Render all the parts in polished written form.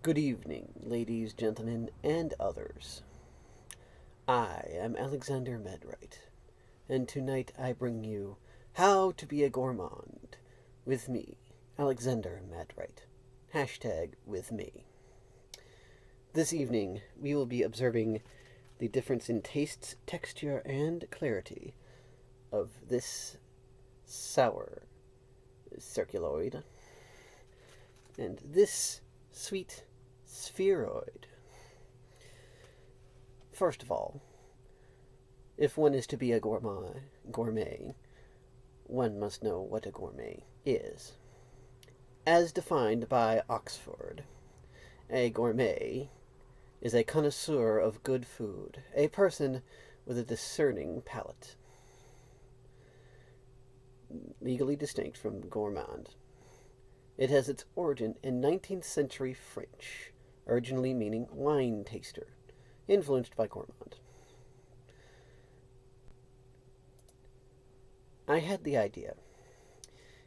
Good evening, ladies, gentlemen, and others. I am Alexander Madwright, and tonight I bring you How to Be a Gourmand with me, Alexander Madwright. Hashtag with me. This evening, we will be observing the difference in taste, texture, and clarity of this sour circuloid and this sweet spheroid. First of all, if one is to be a gourmet, one must know what a gourmet is. As defined by Oxford, a gourmet is a connoisseur of good food, a person with a discerning palate. Legally distinct from gourmand. It has its origin in 19th century French, originally meaning wine taster, influenced by gourmand. I had the idea.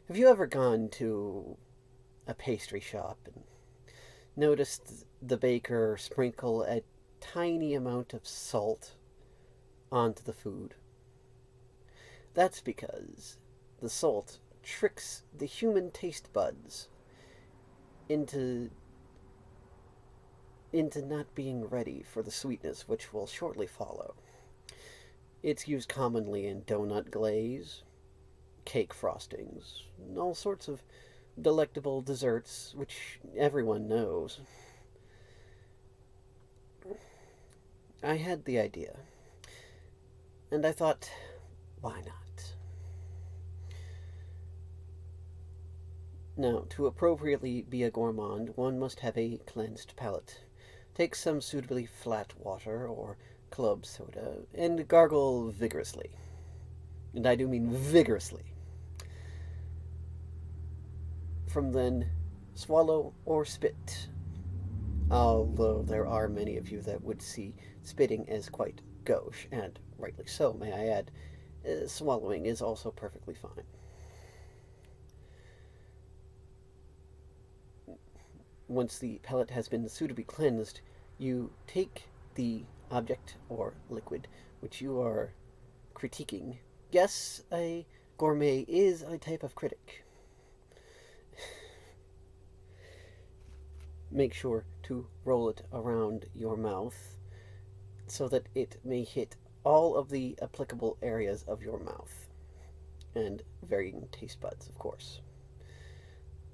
Have you ever gone to a pastry shop and noticed the baker sprinkle a tiny amount of salt onto the food? That's because the salt tricks the human taste buds into not being ready for the sweetness which will shortly follow. It's used commonly in donut glaze, cake frostings, and all sorts of delectable desserts which everyone knows. I had the idea, and I thought, why not? Now, to appropriately be a gourmand, one must have a cleansed palate. Take some suitably flat water or club soda and gargle vigorously. And I do mean vigorously. From then, swallow or spit. Although there are many of you that would see spitting as quite gauche, and rightly so, may I add, swallowing is also perfectly fine. Once the palate has been suitably cleansed, you take the object or liquid which you are critiquing. Yes, a gourmet is a type of critic. Make sure to roll it around your mouth so that it may hit all of the applicable areas of your mouth and varying taste buds, of course.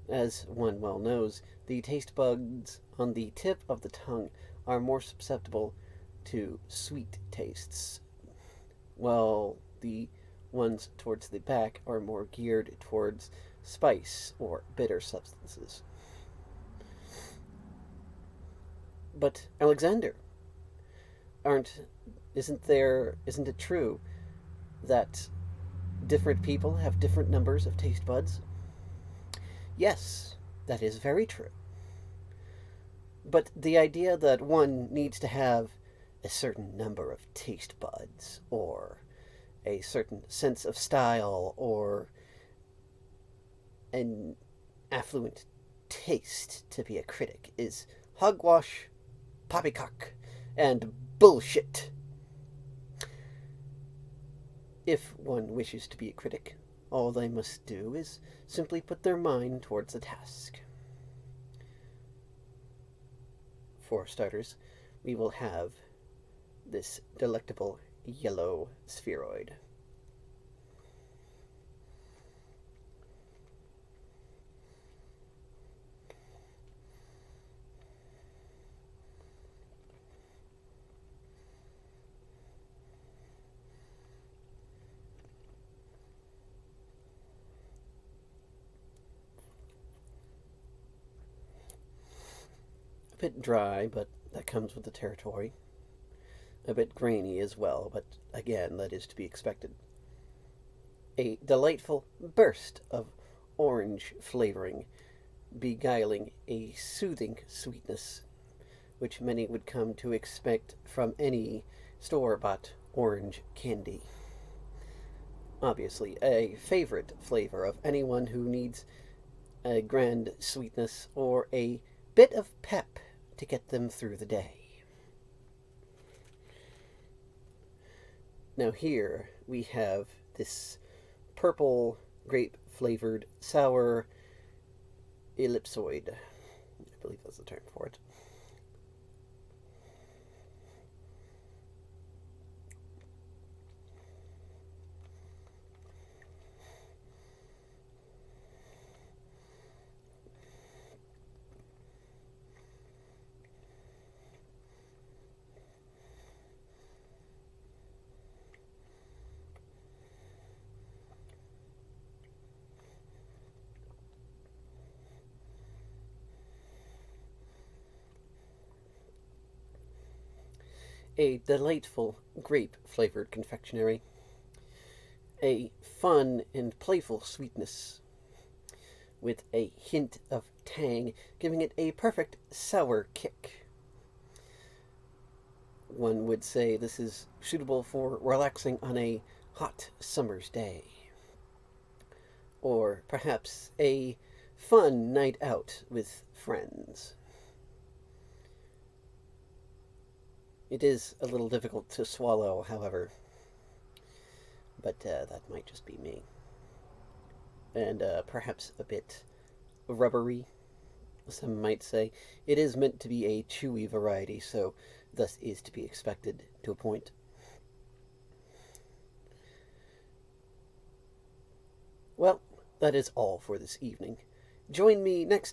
As one well knows, the taste buds on the tip of the tongue are more susceptible to sweet tastes, while the ones towards the back are more geared towards spice or bitter substances. But Alexander, aren't isn't it true that different people have different numbers of taste buds? Yes, that is very true. But the idea that one needs to have a certain number of taste buds, or a certain sense of style, or an affluent taste to be a critic is hogwash, poppycock, and bullshit. If one wishes to be a critic, all they must do is simply put their mind towards the task. For starters, we will have this delectable yellow spheroid. A bit dry, but that comes with the territory. A bit grainy as well, but again, that is to be expected. A delightful burst of orange flavoring, beguiling a soothing sweetness, which many would come to expect from any store-bought orange candy. Obviously, a favorite flavor of anyone who needs a grand sweetness or a bit of pep to get them through the day. Now here we have this purple grape flavored sour ellipsoid. I believe that's the term for it. A delightful grape-flavored confectionery, a fun and playful sweetness, with a hint of tang, giving it a perfect sour kick. One would say this is suitable for relaxing on a hot summer's day, or perhaps a fun night out with friends. It is a little difficult to swallow, however, but that might just be me. And perhaps a bit rubbery, some might say. It is meant to be a chewy variety, so thus is to be expected to a point. Well, that is all for this evening. Join me next time